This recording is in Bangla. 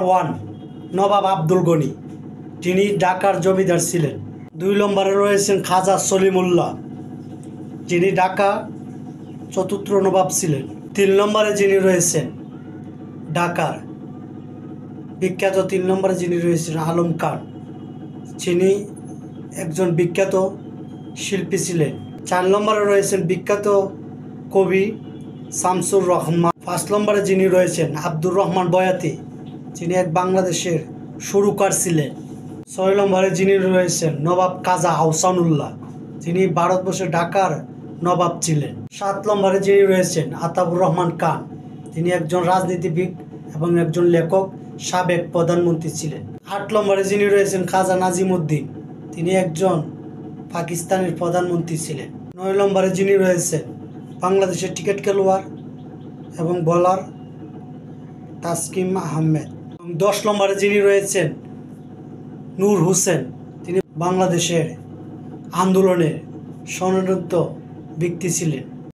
ওয়ান নবাব আব্দুল গনি, যিনি ঢাকার জমিদার ছিলেন। 2 নম্বরে রয়েছেন খাজা সলিমুল্লাহ, যিনি ঢাকা চতুর্থ নবাব ছিলেন। 3 নম্বরে যিনি রয়েছেন ঢাকার বিখ্যাত 3 নম্বরে যিনি রয়েছেন আলম খান, যিনি একজন বিখ্যাত শিল্পী ছিলেন। 4 নম্বরে রয়েছেন বিখ্যাত কবি শামসুর রহমান। 5 নম্বরে যিনি রয়েছেন আব্দুর রহমান বয়াতি, যিনি এক বাংলাদেশের সুরকার ছিলেন। 6 নম্বরে যিনি রয়েছেন নবাব কাজী আহসানুল্লাহ, যিনি ভারতবর্ষের ঢাকার নবাব ছিলেন। 7 নম্বরে যিনি রয়েছেন আতাউর রহমান খান, তিনি একজন রাজনীতিবিদ এবং একজন লেখক, সাবেক প্রধানমন্ত্রী ছিলেন। 8 নম্বরে যিনি রয়েছেন খাজা নাজিমুদ্দিন, তিনি একজন পাকিস্তানের প্রধানমন্ত্রী ছিলেন। 9 নম্বরে যিনি রয়েছেন বাংলাদেশের ক্রিকেট খেলোয়াড় এবং বোলার তাসকিন আহমেদ। 10 নম্বরে যিনি রয়েছেন নূর হোসেন, তিনি বাংলাদেশের আন্দোলনের স্বর্ণাঢ্য ব্যক্তি ছিলেন।